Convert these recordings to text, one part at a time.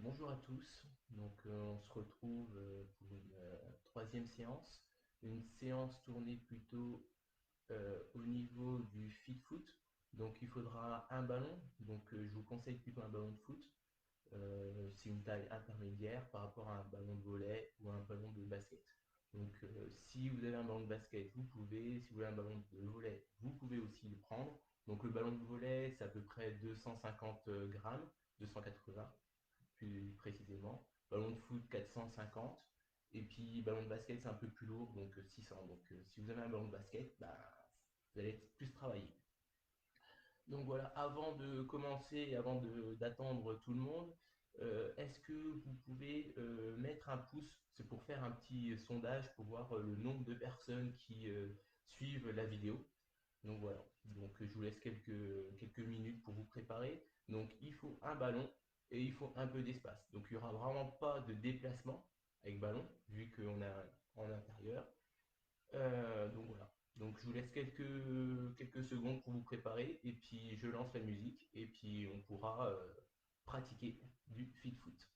Bonjour à tous, on se retrouve pour une troisième séance, une séance tournée plutôt au niveau du fit foot. Donc il faudra un ballon, je vous conseille plutôt un ballon de foot. C'est une taille intermédiaire par rapport à un ballon de volley ou un ballon de basket. Si vous avez un ballon de basket, vous pouvez, si vous avez un ballon de volley, vous pouvez aussi le prendre. Donc le ballon de volley, c'est à peu près 250 grammes, 280 plus précisément. Ballon de foot 450. Et puis ballon de basket c'est un peu plus lourd, donc 600. Si vous avez un ballon de basket, bah, vous allez plus travailler. Donc voilà, avant de commencer et avant d'attendre tout le monde, est-ce que vous pouvez mettre un pouce? C'est pour faire un petit sondage pour voir le nombre de personnes qui suivent la vidéo. Donc voilà, je vous laisse quelques minutes pour vous préparer. Donc il faut un ballon et il faut un peu d'espace. Donc il n'y aura vraiment pas de déplacement avec ballon, vu qu'on a en intérieur. Donc voilà. Donc je vous laisse quelques secondes pour vous préparer et puis je lance la musique et puis on pourra pratiquer du fit foot.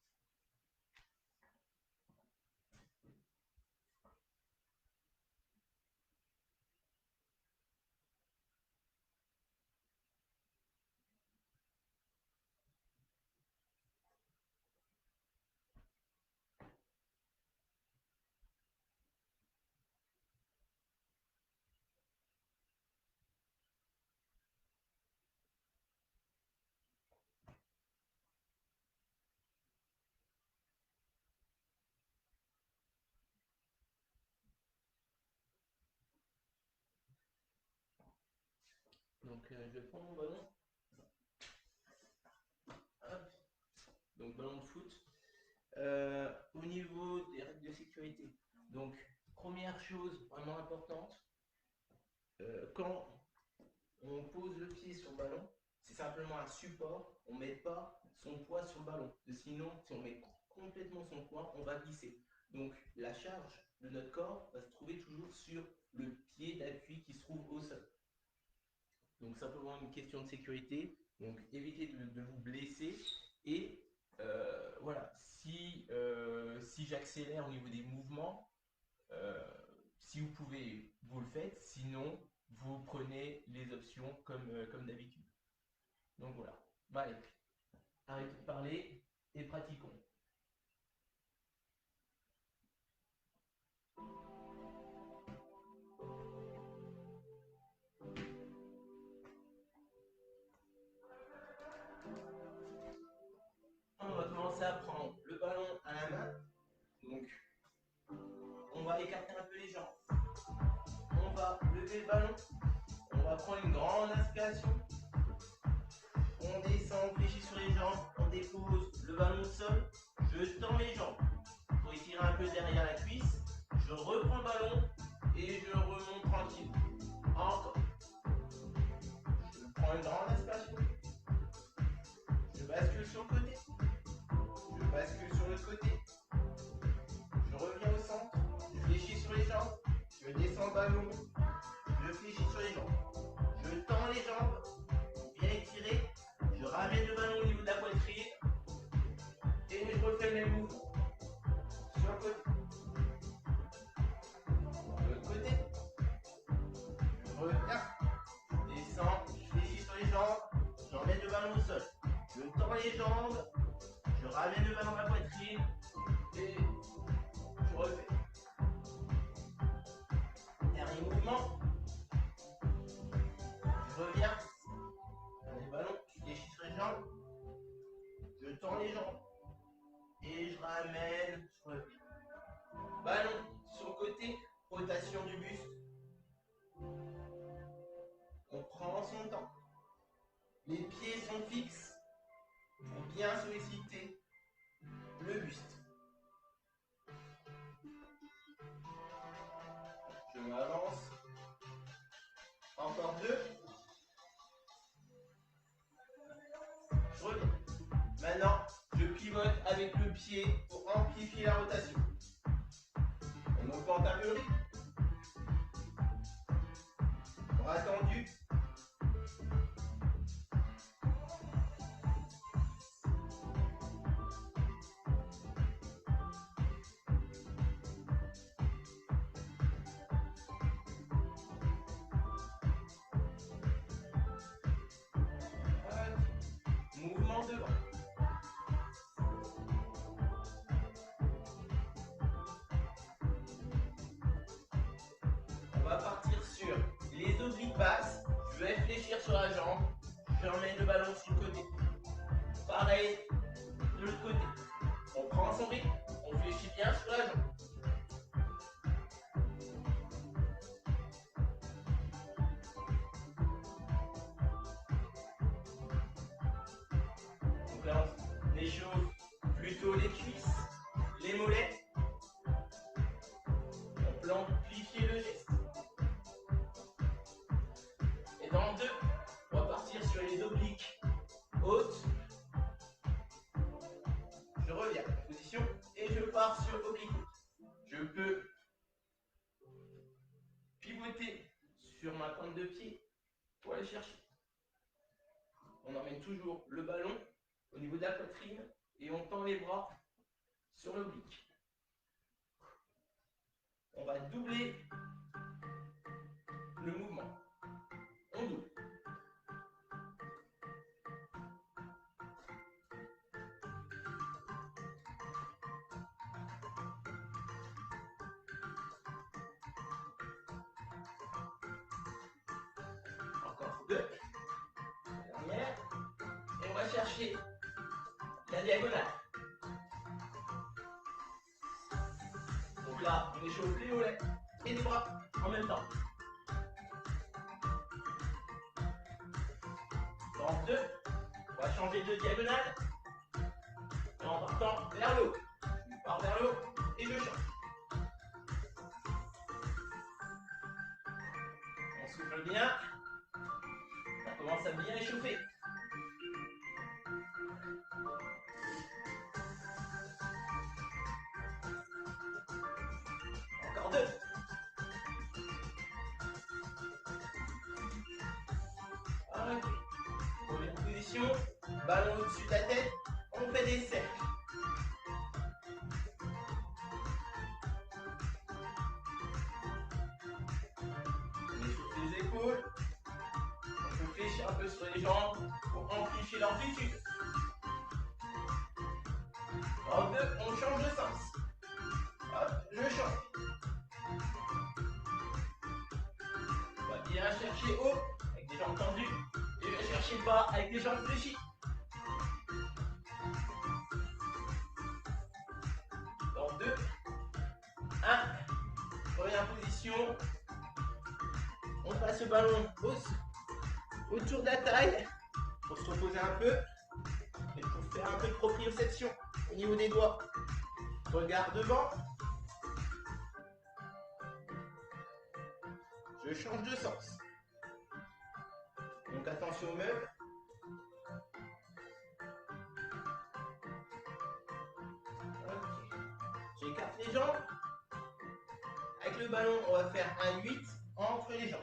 Je prends mon ballon. Hop. Donc ballon de foot. Au niveau des règles de sécurité. Donc première chose vraiment importante, quand on pose le pied sur le ballon, c'est simplement un support, on ne met pas son poids sur le ballon. Sinon, si on met complètement son poids, on va glisser. Donc la charge de notre corps va se trouver toujours sur le pied d'appui qui se trouve au sol. Donc simplement une question de sécurité. Donc évitez de vous blesser. Et voilà, si j'accélère au niveau des mouvements, euh, si vous pouvez, vous le faites. Sinon, vous prenez les options comme d'habitude. Donc voilà. Bah, allez, arrêtez de parler et pratiquons. On va commencer à prendre le ballon à la main. Donc, on va écarter un peu les jambs. On va lever le ballon. On va prendre une grande inspiration. On descend, on fléchit sur les jambes. On dépose le ballon au sol. Je tends les jambes pour étirer un peu derrière la cuisse. Je reprends le ballon et je remonte tranquille. Encore. Je prends une grande inspiration. Je bascule sur le côté. Je bascule sur l'autre côté. Je reviens au centre. Je fléchis sur les jambes. Je descends le ballon. Je fléchis sur les jambes. Je tends les jambes pour bien étirer. Je ramène le ballon au niveau de la poitrine. Et je refais le même mouvement. Sur le côté. De l'autre côté. Je reviens. Je descends. Je fléchis sur les jambes. J'emmène le ballon au sol. Je tends les jambes. Je ramène le ballon à la poitrine. Et je refais. Dernier mouvement. Je reviens. Les ballons, je fléchis sur les jambes. Je tends les jambes. Et je ramène. Je reviens. Ballon sur le côté. Rotation du buste. On prend son temps. Les pieds sont fixes pour bien solliciter le buste. Je m'avance. Encore deux. Je reviens. Maintenant, je pivote avec le pied pour amplifier la rotation. On augmente un peu le rythme. Bras tendus. passe, je vais fléchir sur la jambe, j'emmène le ballon sur le côté. Pareil, de l'autre côté. On prend son rythme, on fléchit bien sur la jambe. Donc là, on échauffe plutôt les cuisses, les mollets. On peut amplifier le geste. Et dans le 2, on va partir sur les obliques hautes. Je reviens en position et je pars sur oblique haute. Je peux pivoter sur ma pointe de pied pour aller chercher. On emmène toujours le ballon au niveau de la poitrine et on tend les bras sur l'oblique. On va doubler le mouvement. On double. Encore 2. La dernière. Et on va chercher la diagonale. Donc là, on échauffe les mollets et les bras en même temps. Dans 2, on va changer de diagonale. Et en partant vers le haut. Je pars vers le haut et je change. On souffle bien. Ça commence à bien échauffer. Encore 2. Ok. On est en position. Ballon au-dessus de la tête. On fait des cercles. On échauffe les épaules. On peut fléchir un peu sur les jambes pour amplifier l'amplitude. En 2, on change de sens. Hop, je change. On va bien chercher haut avec des jambes tendues. Et je vais chercher bas avec des jambes fléchies. Dans 2, 1. Première position. On passe le ballon autour de la taille pour se reposer un peu et pour faire un peu de proprioception au niveau des doigts. Regard devant. Je change de sens. Donc attention au meuble. Okay. J'écarte les jambes. Avec le ballon, on va faire un 8 entre les jambes.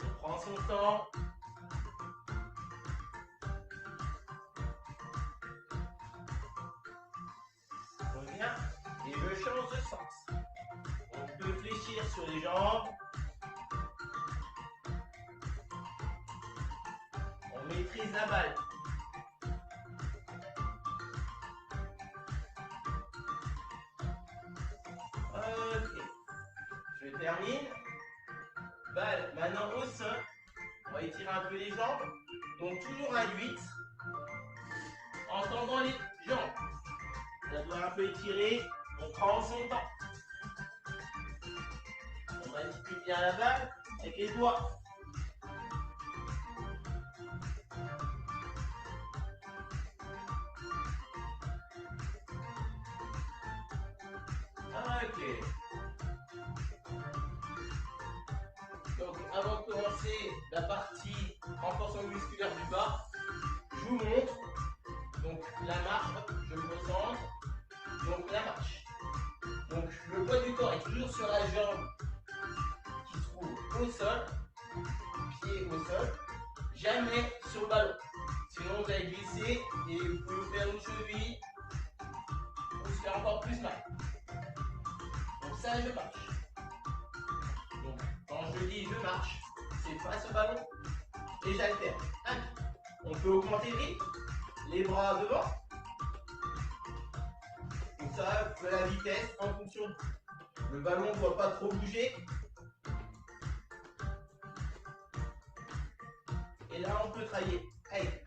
On prend son temps. On revient et je change de sens. On peut fléchir sur les jambes. On maîtrise la balle. Ok. Je termine. Balle maintenant au sol. On va étirer un peu les jambes. Donc toujours un 8. En tendant les jambes. La doigt un peu étirée. On prend son temps. On manipule bien la balle avec les doigts. Ok. Donc avant de commencer la partie renforcement musculaire du bas, je vous montre donc la marche, je me concentre, donc la marche. Donc le poids du corps est toujours sur la jambe qui se trouve au sol, pied au sol, jamais sur le ballon. Sinon vous allez glisser et vous pouvez vous faire une cheville ou se faire encore plus mal. Donc ça je marche. Donc quand je dis je marche, c'est face au ballon et j'alterne. On peut augmenter le rythme, les bras devant, ça, de la vitesse en fonction. Le ballon ne doit pas trop bouger. Et là, on peut travailler avec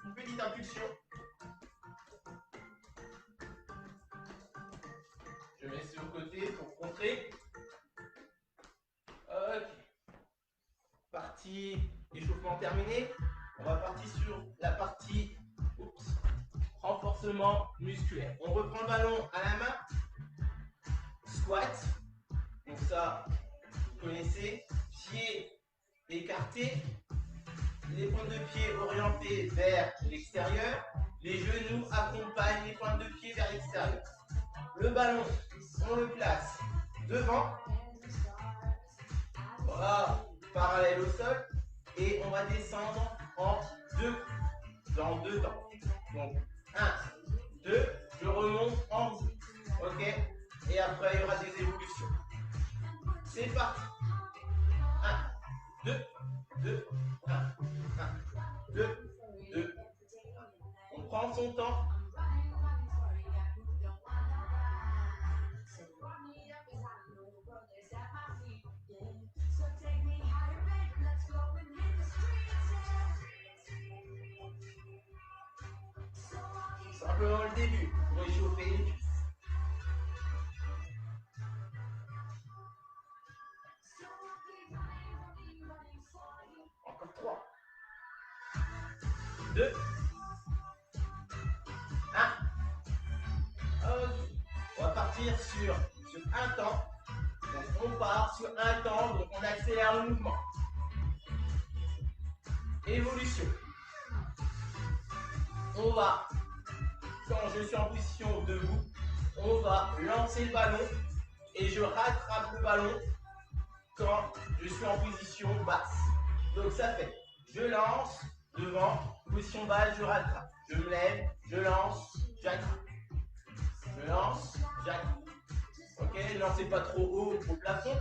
une petite impulsion. Je mets sur le côté pour contrer. Ok. Partie échauffement terminée. On va partir sur la partie renforcement musculaire. On reprend le ballon à la main. Squat. Donc ça, vous connaissez. Pieds écartés. Les pointes de pied orientées vers l'extérieur. Les genoux accompagnent les pointes de pied vers l'extérieur. Le ballon, on le place devant. Bras parallèles au sol. Et on va descendre en dans deux temps. Donc, 1, 2, je remonte en haut. Ok? Et après, il y aura des évolutions. C'est parti. 1, 2, 2, 1, 1, 2, 2. On prend son temps. Simplement le début pour réchauffer les cuisses. Encore 3. 2. 1. Ok. On va partir sur un temps. Donc on part sur un temps, donc on accélère le mouvement. Évolution. On va, quand je suis en position debout, on va lancer le ballon et je rattrape le ballon quand je suis en position basse. Donc ça fait, je lance devant, position basse, je rattrape. Je me lève, je lance, j'attrape. Je lance, j'attrape. Ok, ne lancez pas trop haut au plafond.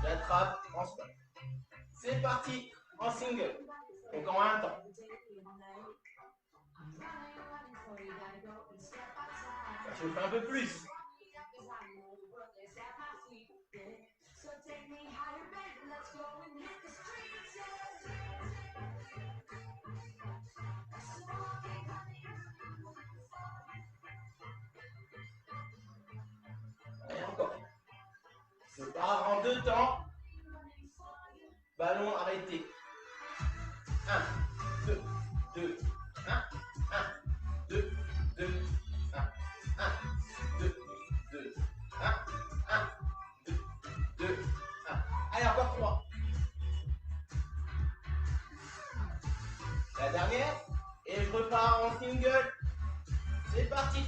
J'attrape en squat. C'est parti en single. Donc en un temps. Ça chauffe un peu plus. Et encore. Je pars en deux temps. Ballon arrêté. 1, 2, 2, 1, 1, 2, 2, 1, 1, 2, 2, 1, 1, 2, 2, 1. Allez, encore 3. La dernière. Et je repars en single. C'est parti.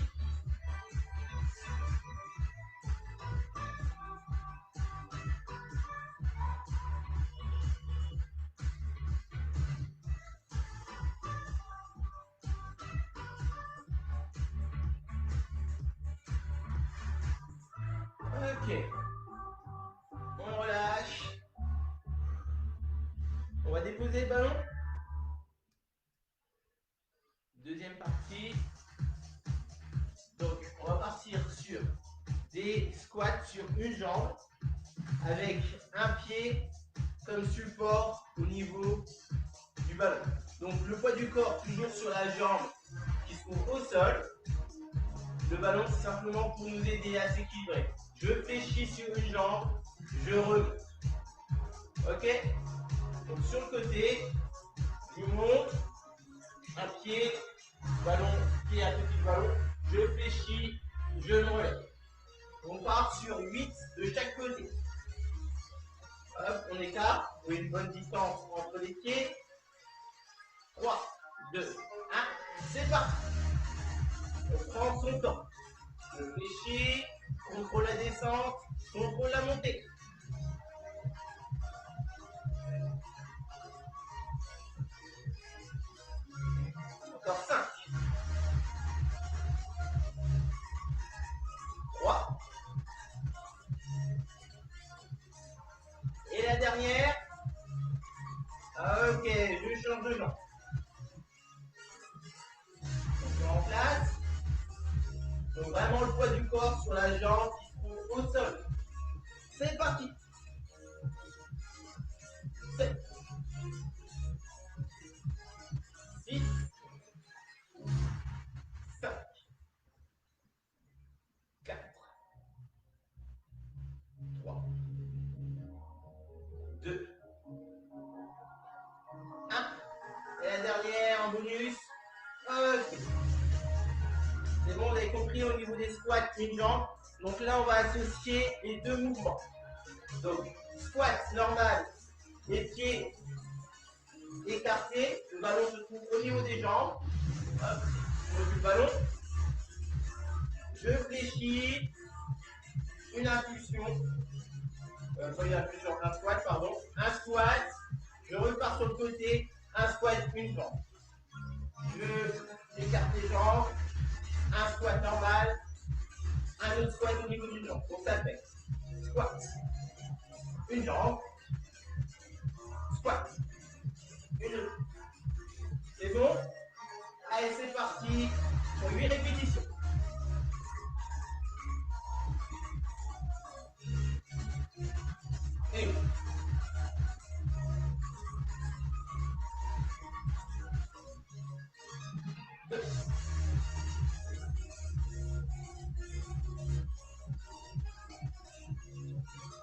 Ok. On relâche. On va déposer le ballon. Deuxième partie. Donc, on va partir sur des squats sur une jambe avec un pied comme support au niveau du ballon. Donc, le poids du corps toujours sur la jambe qui se trouve au sol. Le ballon, c'est simplement pour nous aider à s'équilibrer. Je fléchis sur une jambe, je remonte. Ok? Donc, sur le côté, je monte, un pied, ballon, pied à côté du ballon, je fléchis, je me relève. On part sur 8 de chaque côté. Hop, on écarte, vous avez une bonne distance entre les pieds. 3, 2, 1, c'est parti. On prend son temps. Je fléchis, contrôle la descente, contrôle la montée. Encore 5. 3. Et la dernière. Ok, je change de jambe. Donc vraiment le poids du corps sur la jambe qui se trouve au sol. C'est parti. 7, 6, 5, 4, 3, 2, 1. Et la dernière en bonus. Ok. C'est bon, vous avez compris au niveau des squats, une jambe. Donc là, on va associer les deux mouvements. Donc, squat normal, les pieds écartés. Le ballon se trouve au niveau des jambes. Hop, au niveau du ballon. Je fléchis. Une impulsion. Pas une impulsion, un squat, pardon. Un squat. Je repars sur le côté. Un squat, une jambe. Je écarte les jambes. Un squat normal. Un autre squat au niveau du jambe. Donc ça fait squat. Une jambe. Squat. Une autre. C'est bon? Allez, c'est parti pour 8 répétitions. Une. 2.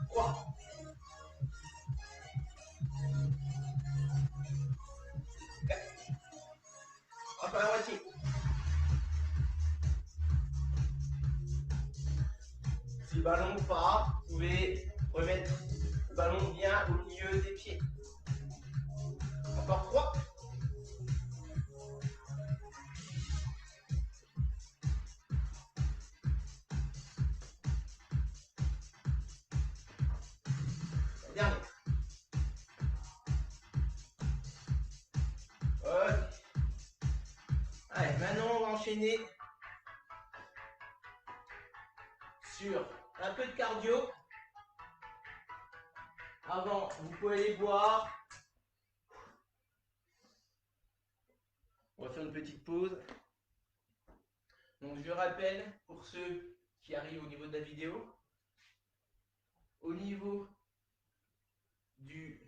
3. 4. Encore la moitié. Si le ballon part, vous pouvez remettre le ballon bien au milieu des pieds. Encore 3. La dernière. Ok. Allez, maintenant on va enchaîner sur un peu de cardio. Avant, vous pouvez aller boire. On va faire une petite pause. Donc je rappelle pour ceux qui arrivent au niveau de la vidéo, au niveau du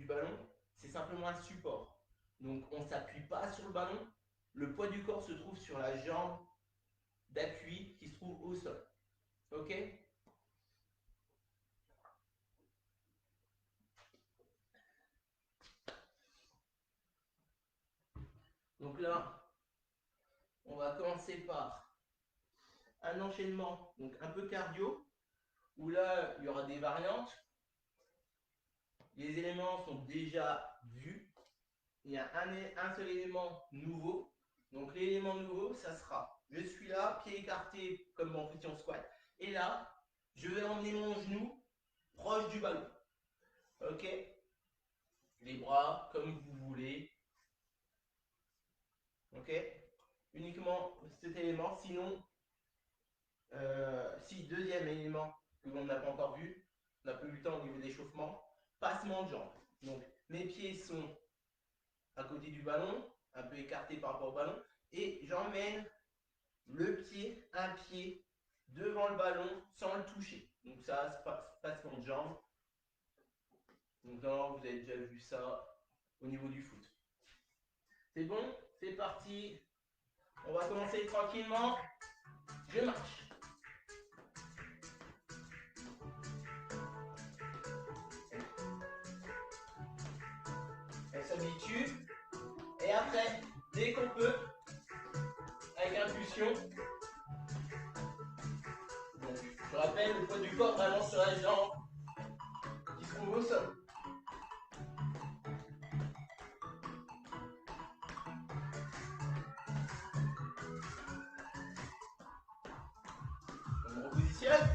ballon, c'est simplement un support. Donc on ne s'appuie pas sur le ballon. Le poids du corps se trouve sur la jambe d'appui qui se trouve au sol. Ok? Donc là, on va commencer par un enchaînement, donc un peu cardio, où là, il y aura des variantes. Les éléments sont déjà vus. Il y a un seul élément nouveau. Donc l'élément nouveau, ça sera, je suis là, pied écarté comme en position squat. Et là, je vais emmener mon genou proche du ballon. Ok? Les bras comme vous voulez. Ok? Uniquement cet élément. Sinon, si deuxième élément que l'on n'a pas encore vu, on n'a plus eu le temps au niveau d'échauffement, passement de jambes. Donc mes pieds sont à côté du ballon, un peu écartés par rapport au ballon, et j'emmène le pied, un pied devant le ballon sans le toucher. Donc ça, c'est passement de jambes. Donc là, vous avez déjà vu ça au niveau du foot. C'est bon? C'est parti. On va commencer tranquillement. Je marche. Elle s'habitue. Et après, dès qu'on peut, avec impulsion. Donc, je rappelle le poids du corps vraiment sur la jambe qui se trouve au sol. On me repositionne.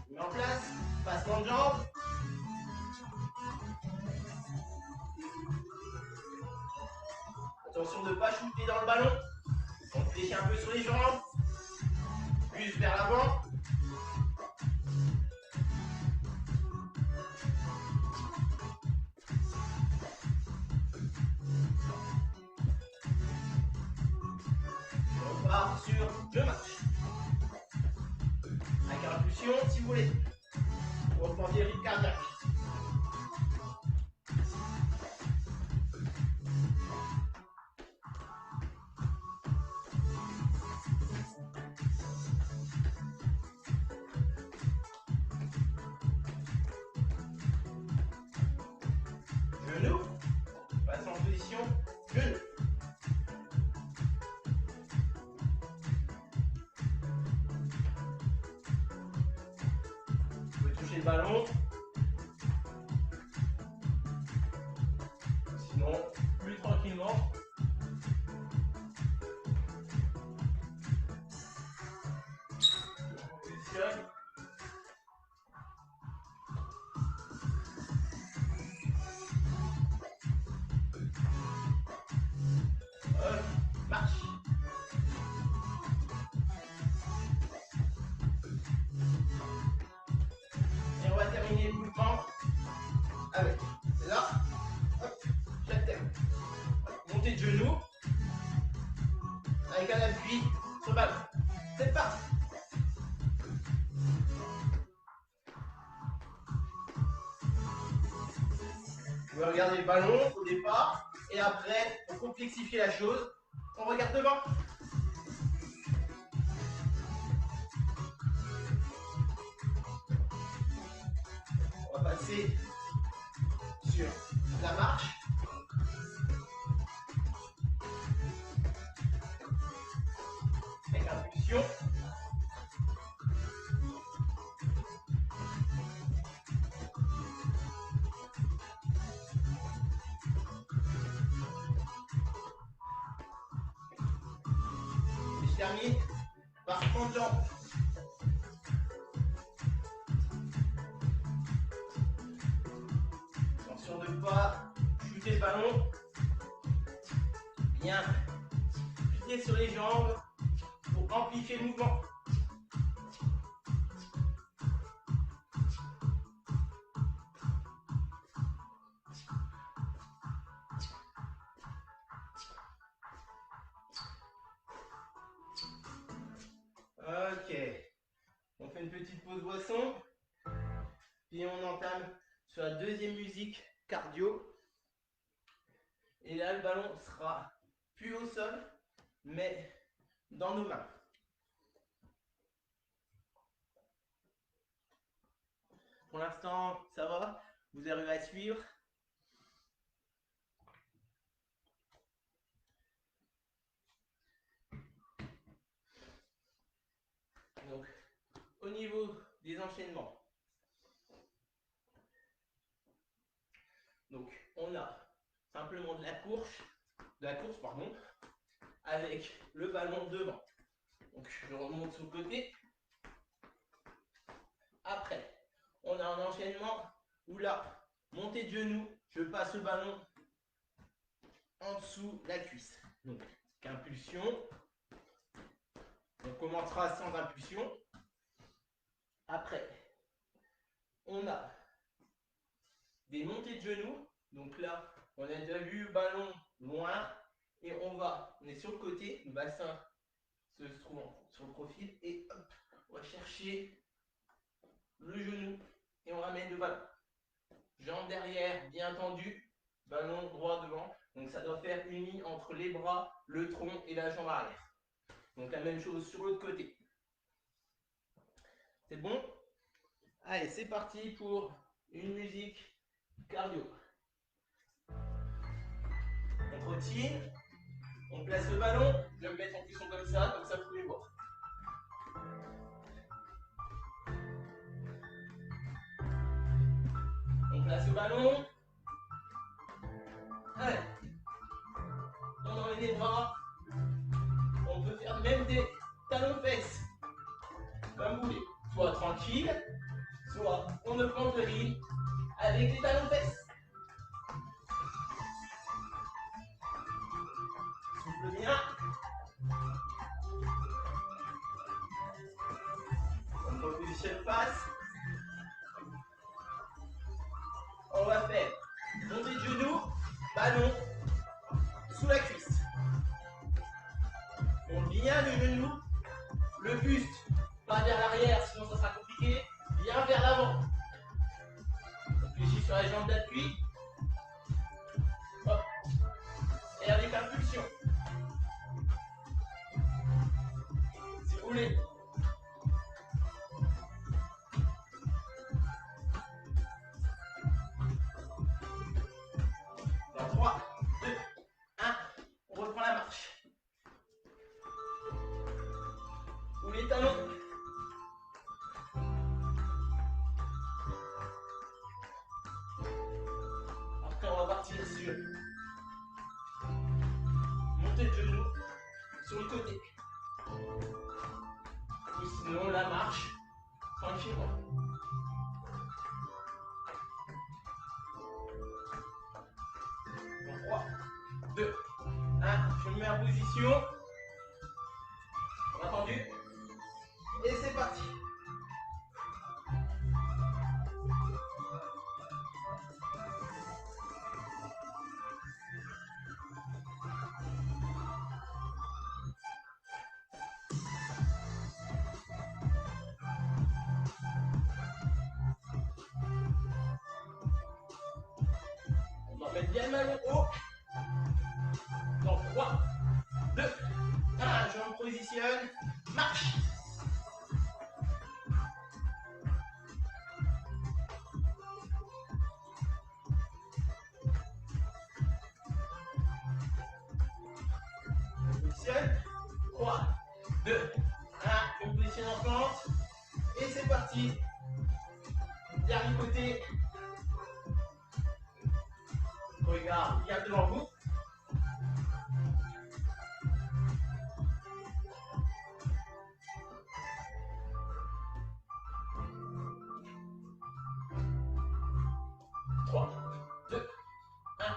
Je mets en place, passement de jambe. Attention de ne pas shooter dans le ballon. On fléchit un peu sur les jambes. Plus vers l'avant. les épaules pour augmenter le rythme cardiaque. Genou, passe en position genou. Vous pouvez toucher le ballon. Sinon, plus tranquillement. On positionne. Marche. Et on va terminer le mouvement avec là, hop, j'alterne. Montée de genou avec un appui sur le ballon. C'est parti. Vous pouvez regarder le ballon au départ et après, pour complexifier la chose, on regarde devant. On va passer sur la marche. Avec impulsion. Et je termine par 30 jambes. Attention de ne pas shooter le ballon. Bien plier sur les jambes pour amplifier le mouvement. Ok, on fait une petite pause boisson, puis on entame sur la deuxième musique cardio. Et là, le ballon sera plus au sol, mais dans nos mains. Pour l'instant, ça va? Vous arrivez à suivre? Donc, au niveau des enchaînements, donc on a simplement de la course, pardon, avec le ballon devant. Donc je remonte sur le côté. Après, on a un enchaînement où là, montée de genou, je passe le ballon en dessous la cuisse. Donc, impulsion. On commencera sans impulsion. Après, on a des montées de genoux. Donc là, on a déjà vu le ballon loin. Et on est sur le côté, le bassin se trouve sur le profil. Et hop, on va chercher le genou et on ramène le ballon. Jambes derrière, bien tendues. Ballon droit devant. Donc ça doit faire une ligne entre les bras, le tronc et la jambe arrière. Donc la même chose sur l'autre côté. C'est bon? Allez, c'est parti pour une musique cardio. On trottine, on place le ballon. Je vais me mettre en position comme ça vous pouvez voir. On place le ballon. Allez. On enlève les bras. On peut faire même des talons-fesses. Comme vous voulez. Soit tranquille, soit on augmente le rythme avec les talons-fesses. Souffle bien. On repositionne face. On va faire montée de genou, ballon sous la cuisse. On bien le genou, le buste pas vers l'arrière, sinon ça sera compliqué. partir sur montée de genou sur le côté. Ou sinon la marche tranquillement. En 3, 2, 1. Je me mets en position. Entendu? Et c'est parti. On va mettre bien le ballon haut. Dans 3, 2, 1. Je me positionne. Marche. Je me positionne. 3, 2, 1. Je me positionne en pente. Et c'est parti. Dernier côté. Regarde bien devant vous. Trois, deux, un.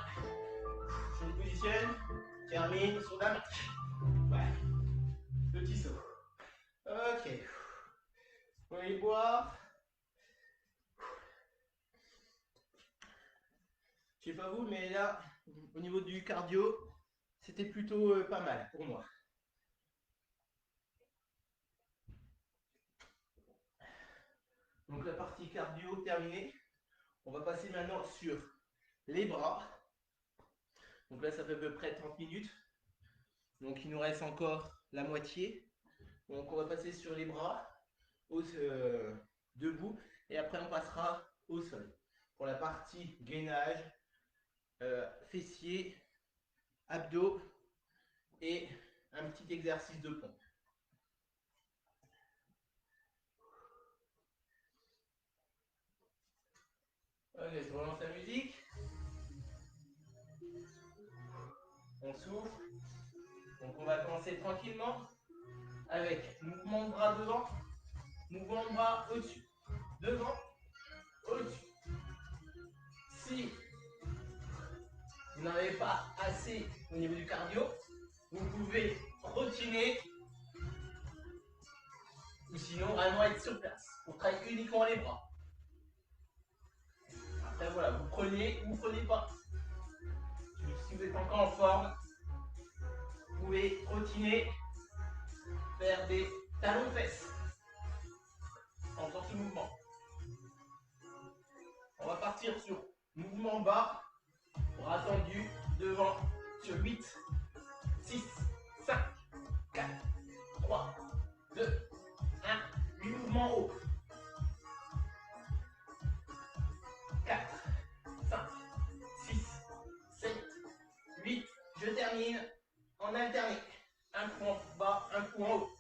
Je me positionne. Termine sur la marche. Ouais. Petit saut. Ok. Vous pouvez boire. Je sais pas vous, mais là, au niveau du cardio, c'était plutôt pas mal pour moi. Donc la partie cardio terminée. On va passer maintenant sur les bras. Donc là, ça fait à peu près 30 minutes. Donc il nous reste encore la moitié. Donc on va passer sur les bras, debout, et après on passera au sol. Pour la partie gainage, fessiers, abdos et un petit exercice de pompe. Ok, je relance la musique. On souffle. Donc on va commencer tranquillement avec mouvement de bras devant, mouvement de bras au-dessus, devant, au-dessus. Si vous n'en avez pas assez au niveau du cardio, vous pouvez rotiner ou sinon vraiment être sur place. Vous travaillez uniquement les bras. Après voilà, vous prenez ou vous prenez pas. Si vous êtes encore en forme, vous pouvez rotiner, faire des talons de fesses en faisant ce mouvement. On va partir sur mouvement bas, bras tendus, devant, sur 8, 6, 5, 4, 3, 2, 1. 8 mouvements haut. 4, 5, 6, 7, 8. Je termine en alterné. Un coup en bas, un coup en haut.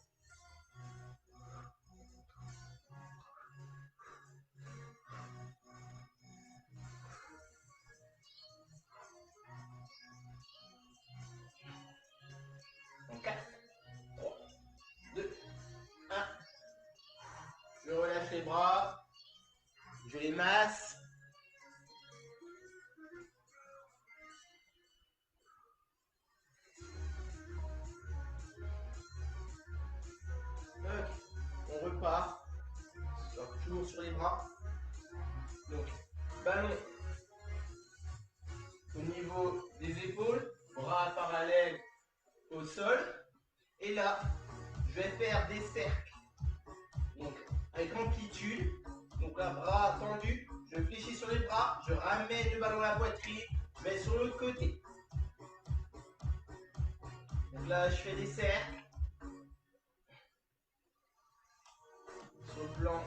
En 4, 3, 2, 1. Je relâche les bras. Je les masse. Okay. On repart. Toujours sur les bras. Donc, ballon au niveau des épaules, bras parallèles au sol. Et là, je vais faire des cercles. Donc, avec amplitude. Donc là, bras tendus. Je fléchis sur les bras. Je ramène le ballon à la poitrine. Je vais sur l'autre côté. Donc là, je fais des cercles. Sur le plan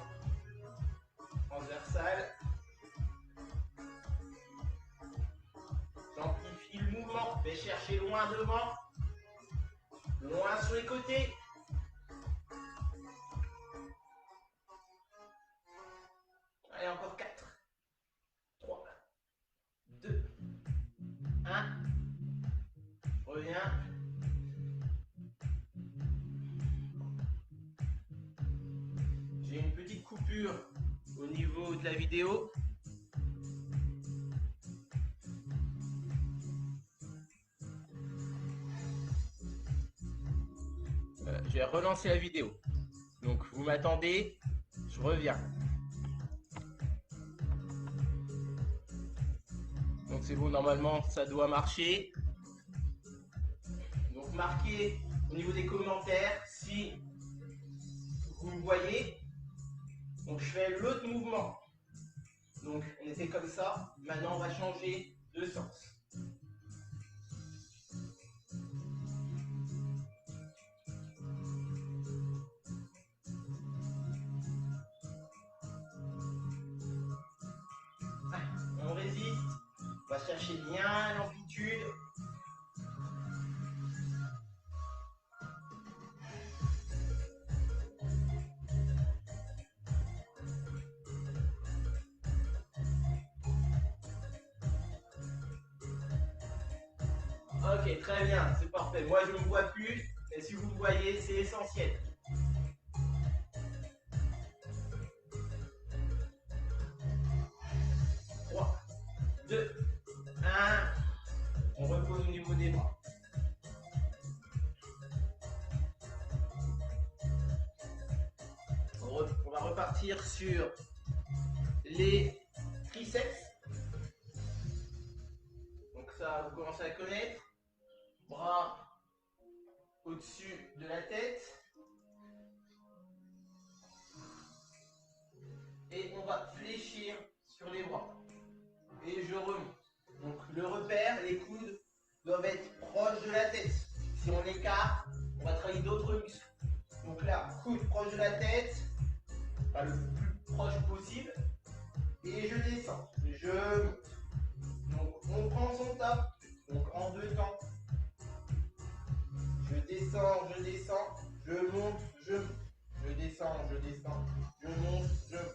transversal. J'amplifie le mouvement. Je vais chercher loin devant. Loin sur les côtés. Allez, encore 4, 3, 2, coupure au niveau de la vidéo. Je vais relancer la vidéo. Donc vous m'attendez, je reviens. Donc c'est bon, normalement ça doit marcher. Donc marquez au niveau des commentaires si vous me voyez. Donc je fais l'autre mouvement. Donc on était comme ça. Maintenant on va changer de sens. On résiste. On va chercher bien l'amplitude. Ok, très bien, c'est parfait. Moi, je ne me vois plus, mais si vous me voyez, c'est essentiel. Trois, deux, un. On repose au niveau des bras. On va repartir sur les triceps. Donc ça, vous commencez à connaître. Bras au-dessus de la tête. Et on va fléchir sur les bras. Et je remonte. Donc le repère, les coudes doivent être proches de la tête. Si on écarte, on va travailler d'autres muscles. Donc là, coude proche de la tête, pas le plus proche possible. Et je descends. Je monte. Donc on prend son top. Donc en deux temps. Je descends, je monte, je monte. Je descends, je monte, je monte.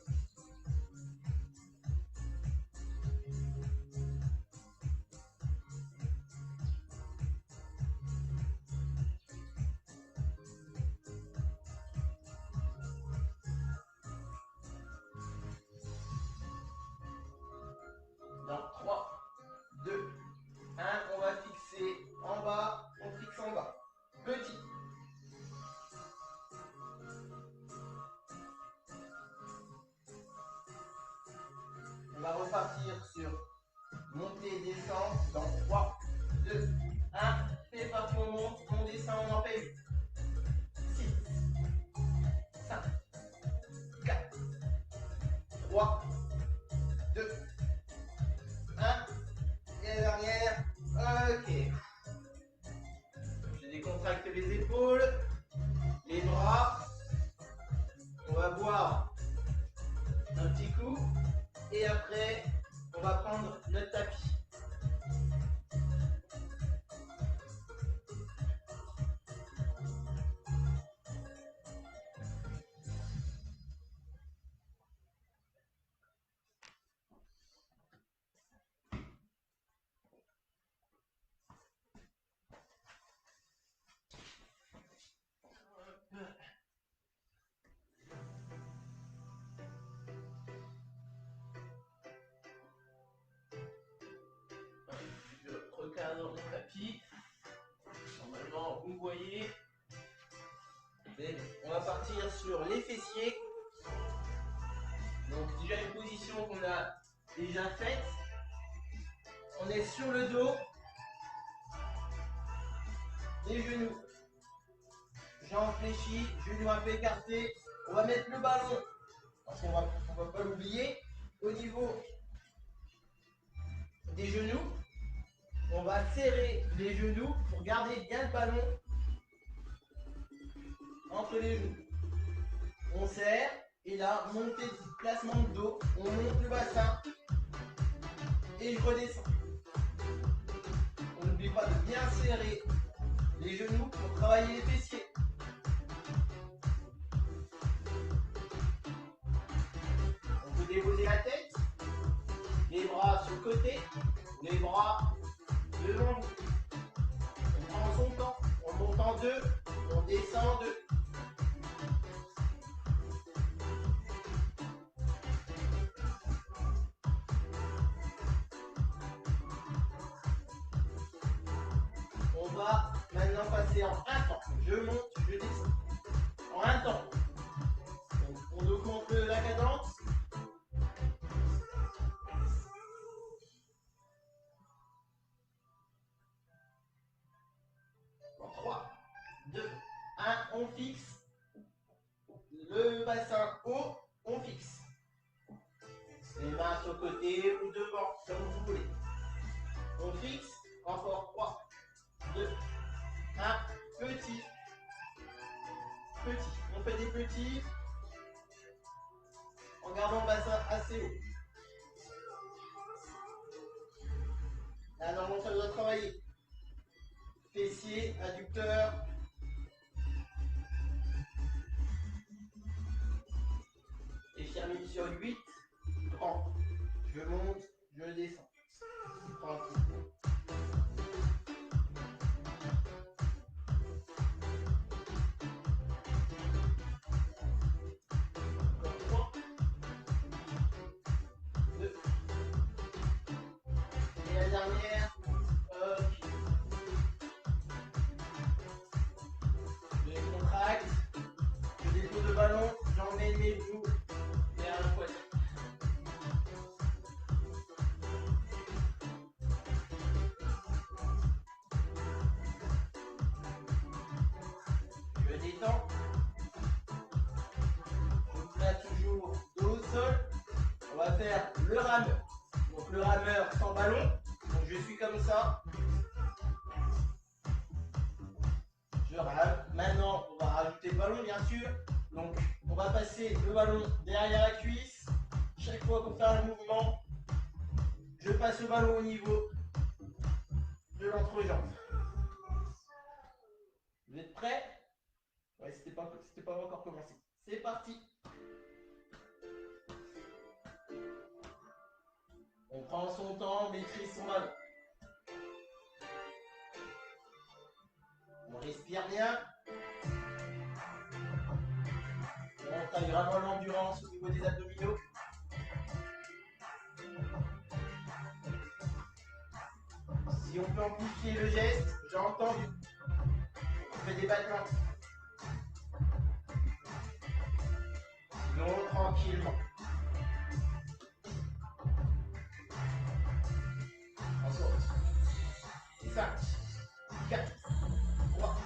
Dans 3, 2, 1, on va fixer en bas, on fixe en bas. Petit. On va repartir sur montée, descente dans 3, 2, 1. C'est parti, on monte, on descend, on en fait 6, 5, 4, 3, 2, 1. Et la dernière. Ok. Je décontracte les épaules, les bras. On va boire un petit coup. Et après, on va prendre notre tapis. Je recadre mon tapis. Normalement, vous voyez. On va partir sur les fessiers. Donc déjà une position qu'on a déjà faite. On est sur le dos. Les genoux. Jambes fléchies, genoux un peu écartés. On va mettre le ballon, parce qu'on ne va pas l'oublier, au niveau des genoux. On va serrer les genoux pour garder bien le ballon entre les genoux. On serre et là, montée, placement de dos, on monte le bassin et je redescends. On n'oublie pas de bien serrer les genoux pour travailler les fessiers. On peut déposer la tête, les bras sur le côté, les bras devant vous. On prend son temps, on monte en deux, on descend en deux. ballon passer en un temps. Je monte, je descends. En un temps. Donc, on augmente la cadence. En 3, 2, 1, on fixe. Le bassin haut, on fixe. Les mains sur le côté ou devant, comme vous voulez. On fixe. Encore 3, 2, 1. Petit. Petit. On fait des petits en gardant le bassin assez haut. Là, normalement, ça doit travailler. Fessier, adducteur. Et je termine sur 8, 30. Je monte, je descends. Tranquille. Encore 3, 2. Et la dernière. Ok. Je contracte. Je dépose le ballon. J'emmène mes genoux vers le poignet. Je détends. Donc là, toujours dos au sol. On va faire le rameur. Donc le rameur sans ballon. Donc je suis comme ça. Je rame. Maintenant, on va rajouter le ballon, bien sûr. Donc, on va passer le ballon derrière la cuisse. Chaque fois qu'on fait un mouvement, je passe le ballon au niveau de l'entrejambe. Vous êtes prêts? Ouais, c'était pas encore commencé. C'est parti. On prend son temps, on maîtrise son ballon. On respire bien. On travaille vraiment l'endurance au niveau des abdominaux. Si on peut amplifier le geste, j'ai entendu. On fait des battements. Sinon, tranquillement. Encore. 5, 4, 3,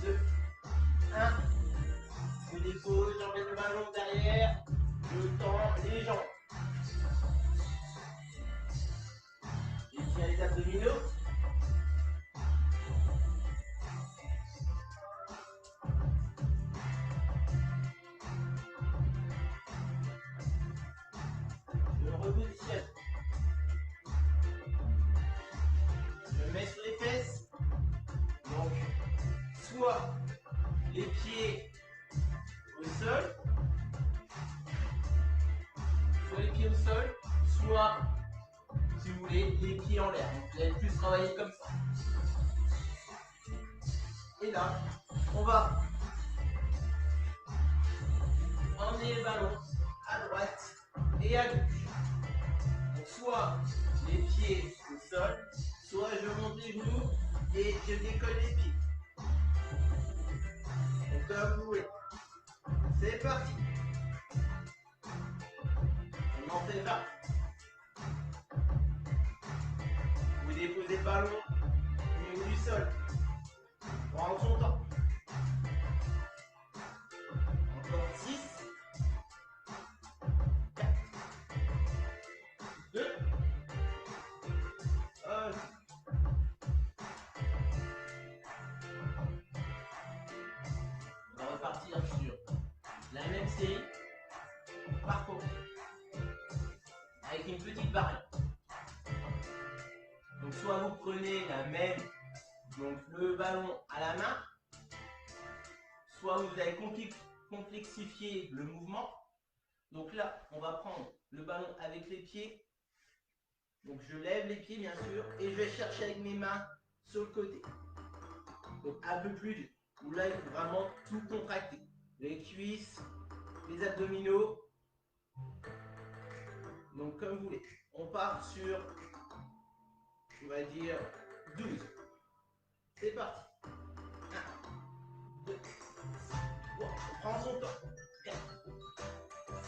2, 1. Je dépose, j'emmène le ballon derrière. Je tends les jambes. Et tiens les abdominaux. Je repositionne. Je mets sur les fesses. Donc, soit les pieds au sol, soit, si vous voulez, les pieds en l'air. Donc, vous allez plus travailler comme ça. Et là, on va emmener le ballon à droite et à gauche. Donc, soit les pieds au sol, soit je monte les genoux et je décolle les pieds. Donc, comme vous voulez. C'est parti. On en fait 20. Vous déposez le ballon au niveau du sol. Prends son temps. Encore 6, 4, 2, 1. On va repartir sur la même série. Par contre, avec une petite variante. Donc soit vous prenez la même, donc le ballon à la main, soit vous allez complexifier le mouvement. Donc là, on va prendre le ballon avec les pieds. Donc je lève les pieds bien sûr et je vais chercher avec mes mains sur le côté. Donc un peu plus dur. Où là, il faut vraiment tout contracter. Les cuisses, les abdominaux. Donc comme vous voulez. On part sur, on va dire, 12. C'est parti. Prends son temps. 4,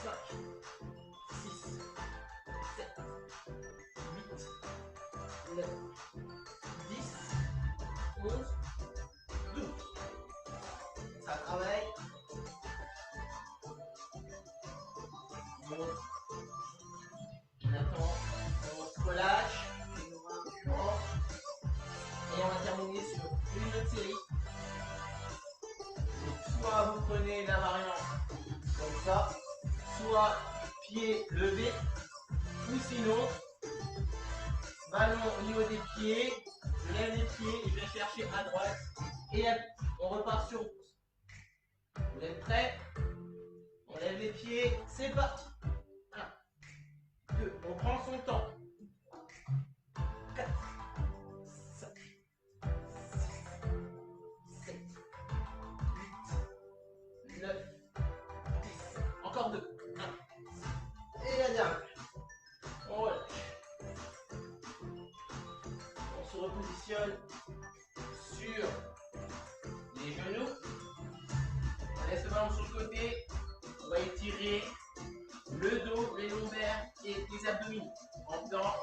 5, 6, 7, 8, 9, 10, 11, 12. Ça travaille. Bon. On attend. On se relâche. Et on va terminer sur une autre série. Donc, soit vous prenez la variante comme ça, soit pied levé, ou sinon ballon au niveau des pieds, je lève les pieds et je vais chercher à droite et à gauche. On repart sur 12. Vous êtes prêts? On lève les pieds, c'est parti. 1, 2, on prend son temps. 4, 5, 6, 7, 8, 9, 10. Encore 2. 1. Et la dernière. On relâche. On se repositionne sur les genoux. On laisse le ballon sur le côté. On va étirer le dos, les lombaires et les abdominaux. En faisant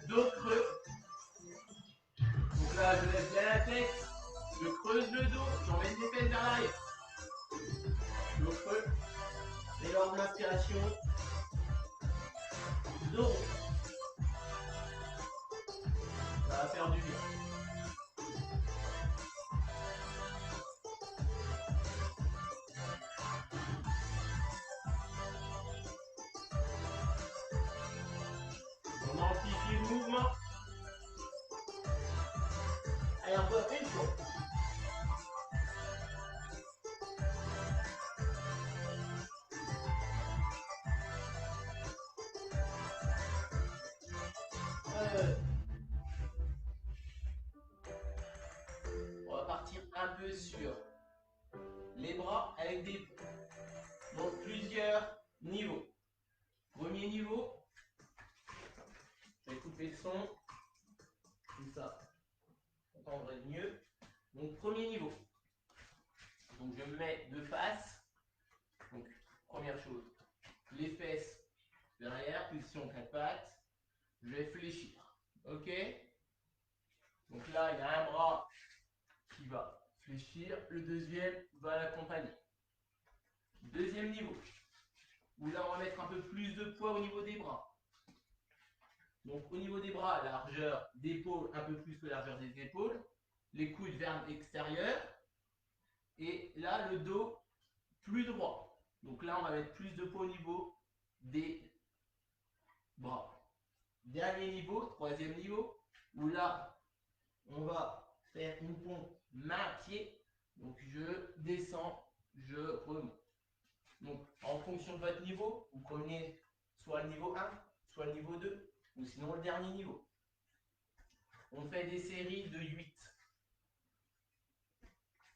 dos creux. Donc là, je lève bien la tête. Je creuse le dos. J'emmène les fesses vers l'arrière. Dos creux. Et lors de l'inspiration, dos rond. Ça va faire du bien. On amplifie le mouvement. Allez, encore une fois. On va partir un peu sur les bras avec des points. Donc plusieurs niveaux. Premier niveau, je vais couper le son, comme ça on entendrait mieux. Donc premier niveau. Donc je me mets de face. Donc première chose, les fesses derrière, position 4 pattes. Je vais fléchir. Ok? Donc là il y a un bras qui va fléchir, le deuxième va l'accompagner. Deuxième niveau, où là on va mettre un peu plus de poids au niveau des bras. Donc au niveau des bras, largeur d'épaule, un peu plus que la largeur des épaules, les coudes vers l'extérieur, et là le dos plus droit. Donc là on va mettre plus de poids au niveau des bras. Dernier niveau, troisième niveau, où là on va faire une pompe main-pied. Donc je descends, je remonte. Donc en fonction de votre niveau, vous prenez soit le niveau 1, soit le niveau 2, ou sinon le dernier niveau. On fait des séries de 8.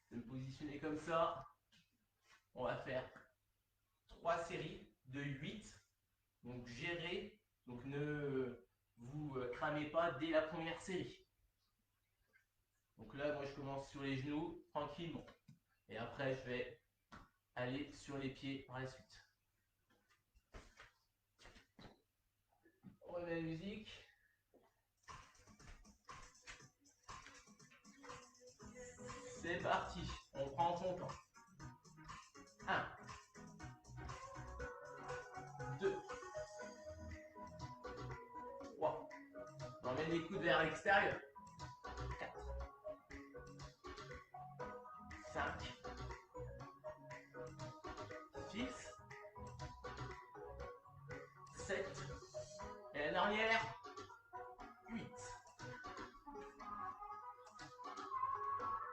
Je vais me positionner comme ça. On va faire 3 séries de 8. Donc gérez, donc ne vous cramez pas dès la première série. Donc là, moi je commence sur les genoux tranquillement. Et après, je vais aller sur les pieds par la suite. On remet la musique. C'est parti. On prend son temps. 1, 2, 3. On emmène les coudes vers l'extérieur. 4, 5, 6, 7, et la dernière, 8.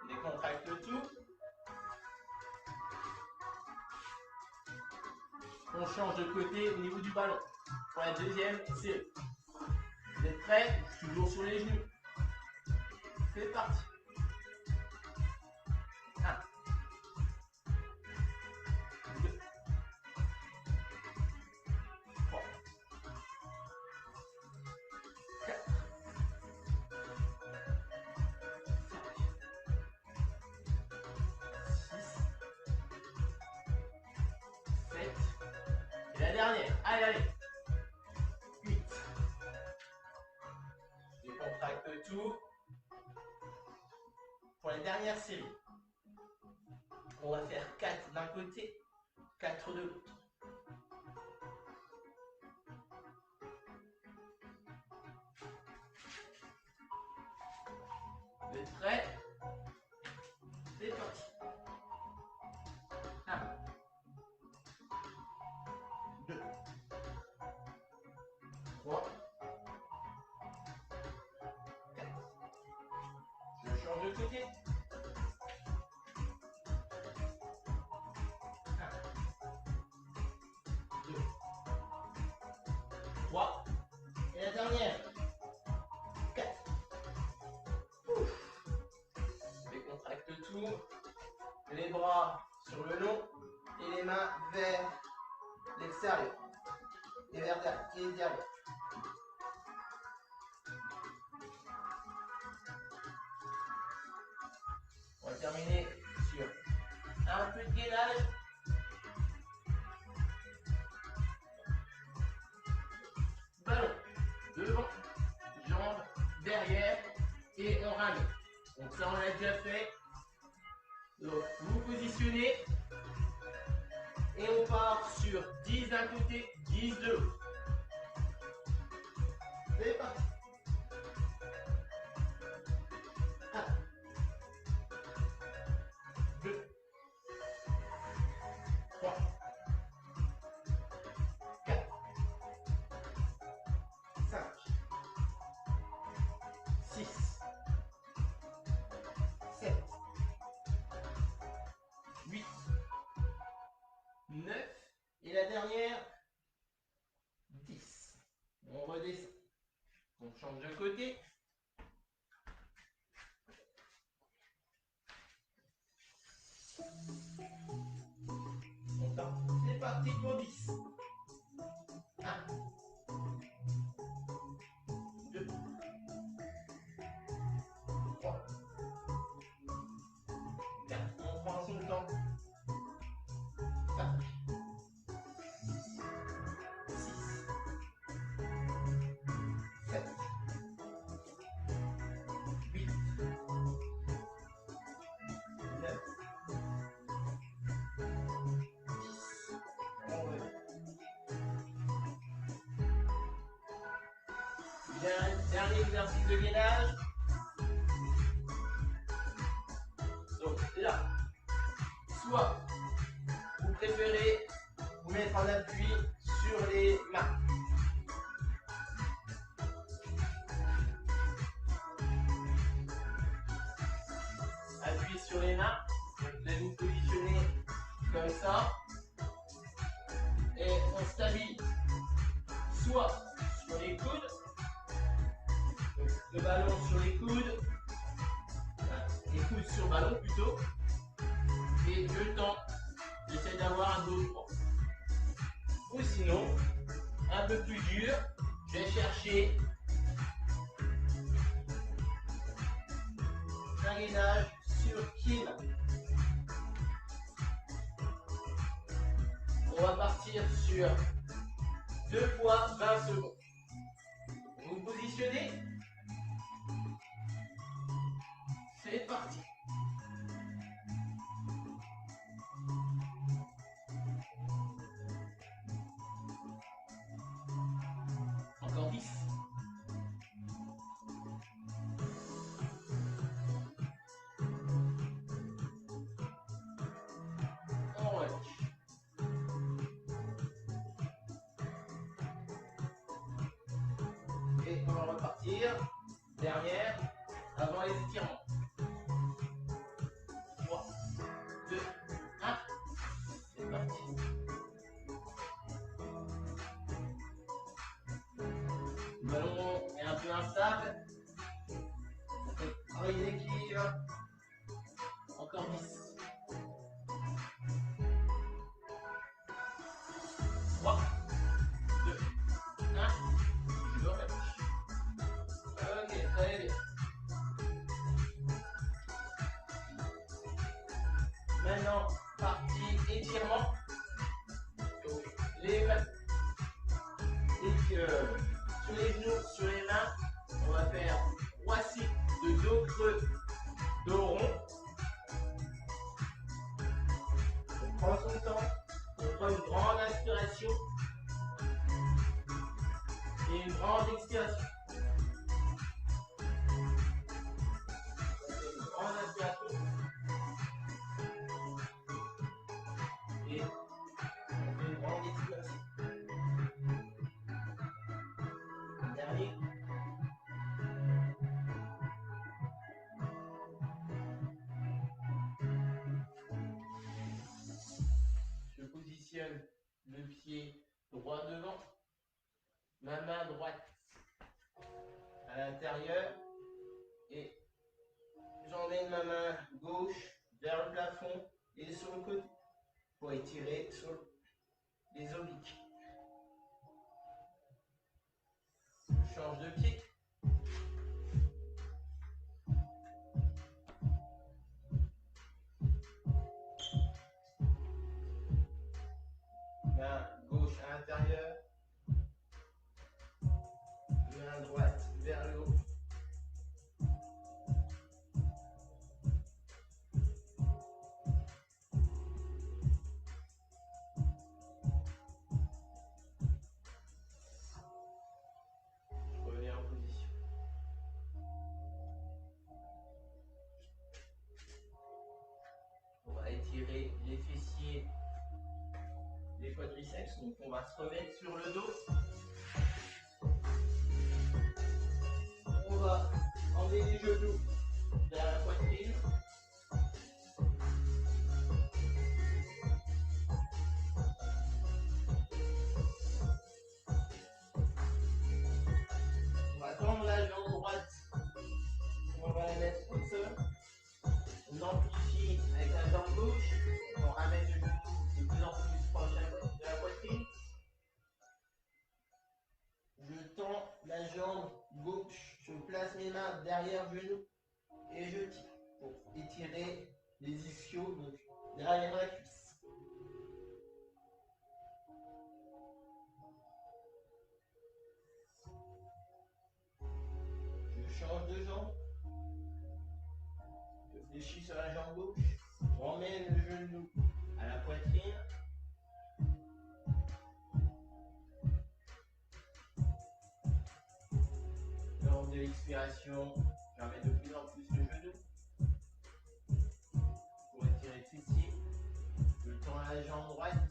On décontracte tout. On change de côté au niveau du ballon pour la deuxième série. Vous êtes prêts? Toujours sur les genoux. C'est parti. 1, 2, 3, 4, 5, 6, Allez, allez. 8. Je contracte tout. Pour la dernière série, on va faire 4 d'un côté, 4 de l'autre. Vous êtes prêts? C'est parti. 1, 2, 3, 4. Je change de côté. 1, 2, 3. Et la dernière. 4. Je contracte tout. Les bras sur le long et les mains vers l'extérieur. Et vers derrière. On va terminer sur un peu de gainage. Ballon devant, jambes derrière et on ramène. Donc ça on l'a déjà fait. Donc vous vous positionnez et on part sur 10 d'un côté, 10 de l'autre. C'est parti. 1, 2, 3, 4, 5, 6, 7, 8, 9 et la dernière 10. On redescend. On change de côté. On part. C'est parti pour 10. 1, 2, 3, 4. On prend son temps. 5, 6, 7, 8, 9, 10. On revient. Dernier exercice de gainage. Donc là, soit vous préférez vous mettre en appui sur les mains. Appuyez sur les mains. Vous allez vous positionner comme ça. Et on stabilise soit sur les coudes. Donc, le ballon sur les coudes. Les coudes sur le ballon plutôt. Et je tends. J'essaie d'avoir un dos droit. Ou sinon, un peu plus dur, je vais chercher un gainage sur Kim. On va partir sur 2 fois 20 secondes. Vous vous positionnez. C'est parti. Encore 10. On relâche. Et on va repartir. Dernière, avant les étirements. 3, 2, 1. C'est parti. Le ballon est un peu instable. Travailler l'équilibre. Encore 10. 3, 2, 1. Je relâche. Ok, très bien. Maintenant, partie étirement. Donc, les mains sur les genoux, sur les mains. On va faire 3 cycles de dos creux, dos rond. On prend son temps, on prend une grande inspiration et une grande expiration. Une grande inspiration et une grande expiration. Dernier. Je positionne le pied droit devant, ma main droite à l'intérieur et j'emmène ma main gauche vers le plafond et sur le côté pour étirer sur les obliques. Je change de pied. Main gauche à l'intérieur, main droite vers le haut. Je reviens en position. On va étirer les fessiers, les quadriceps, donc on va se remettre sur le dos. On va emmener les genoux vers la poitrine. On va tendre la jambe droite. On va la mettre au sol. On amplifie avec la jambe gauche. On ramène le genou de plus en plus proche de la poitrine. Je tends la jambe gauche. Je place mes mains derrière le genou et je tire pour étirer les ischios, donc derrière la cuisse. Je change de jambe. Je fléchis sur la jambe gauche. J'emmène le genou à la poitrine. Lors de l'expiration, j'emmène de plus en plus le genou pour étirer le fessier. Je tends la jambe droite.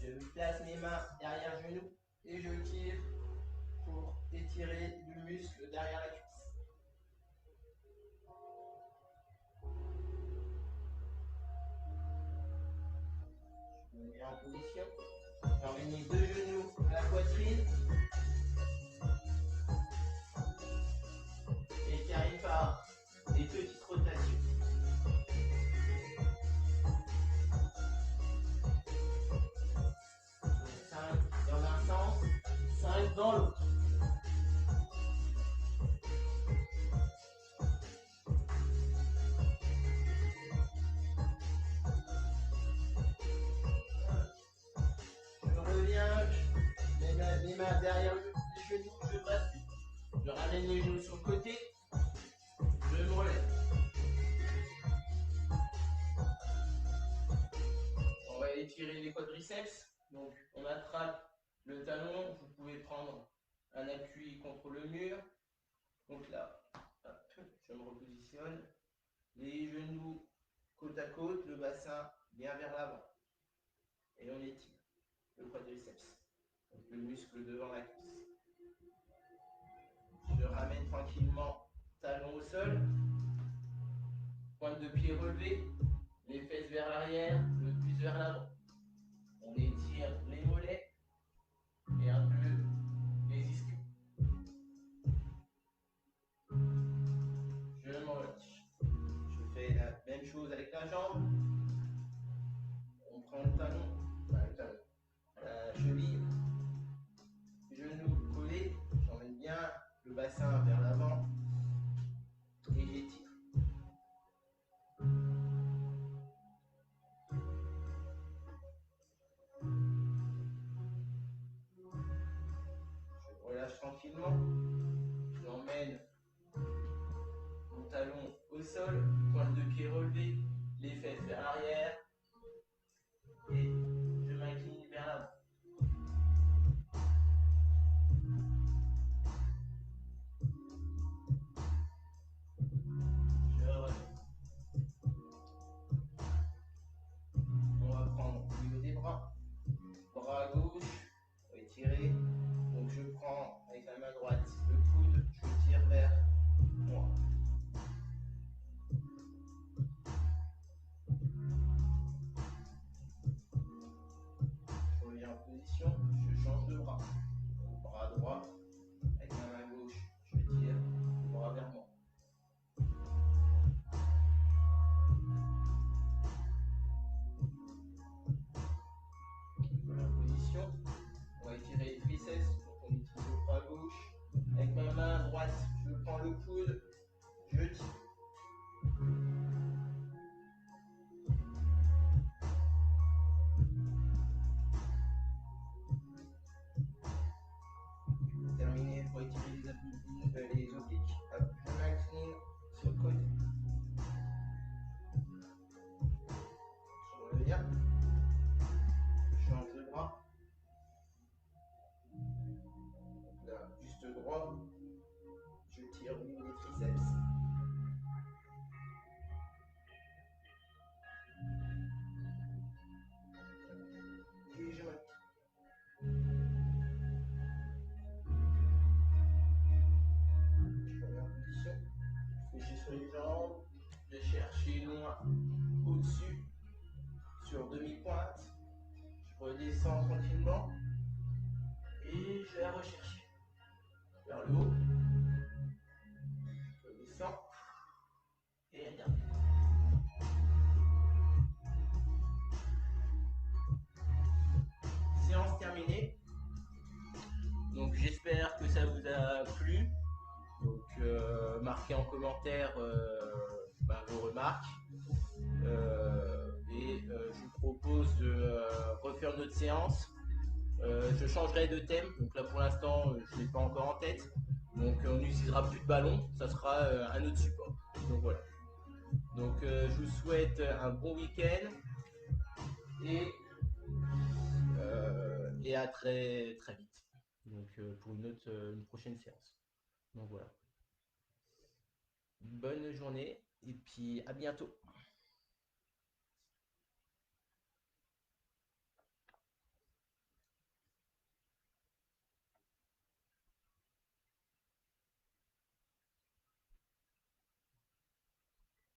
Je place mes mains derrière le genou et je tire pour étirer le muscle derrière la cuisse. Je me mets en position. J'emmène les deux genoux à la poitrine. Et termine par des petites rotations. Donc 5 dans un sens, 5 dans l'autre. Je reviens, je mets mes mains derrière les genoux, je bascule. Je ramène les genoux sur le côté, je me relève. On va étirer les quadriceps. Donc on attrape le talon, vous pouvez prendre un appui contre le mur. Donc là, hop, je me repositionne. Les genoux côte à côte, le bassin bien vers l'avant. Et on étire le quadriceps, donc le muscle devant la cuisse. Je ramène tranquillement talon au sol, pointe de pied relevée, les fesses vers l'arrière, le cuisse vers l'avant. On étire les mollets et un peu les ischios. Je me relâche. Je fais la même chose avec la jambe. On prend le talon, la cheville, genoux collés. J'emmène bien le bassin vers l'avant et j'étire. tranquillement. J'emmène mon talon au sol, pointe de pied relevée, les fesses vers l'arrière et je m'incline vers l'avant. Je relève. On va prendre au niveau des bras. Bras gauche, on va étirer. Donc je prends avec la main droite le coude, je tire vers moi. Je reviens en position, je change de bras. Bras droit, avec la main gauche, je tire le bras vers moi. Je reviens en position, on va étirer les triceps, donc on utilise le bras gauche. Avec ma main droite, je prends le coude, je tire. Terminé pour étirer les obliques. Hop, je m'incline sur le côté. Je reviens. Je change de bras. Là, juste droit. Je tire au niveau des triceps. Et je m'incline. Je reviens en position. Fléchis sur les jambes. Je cherche les loin au-dessus. Sur demi-pointe. Je redescends tranquillement. Et je vais la rechercher. Vers le haut. Je descends. Et la dernière. Séance terminée. Donc j'espère que ça vous a plu. Donc marquez en commentaire vos remarques. Je vous propose de refaire notre séance. Je changerai de thème. Donc là pour l'instant je ne l'ai pas encore en tête. Donc on n'utilisera plus de ballon. Ça sera un autre support. Donc voilà. Donc je vous souhaite un bon week-end et à très très vite. Donc pour une prochaine séance. Donc voilà. Bonne journée et puis à bientôt.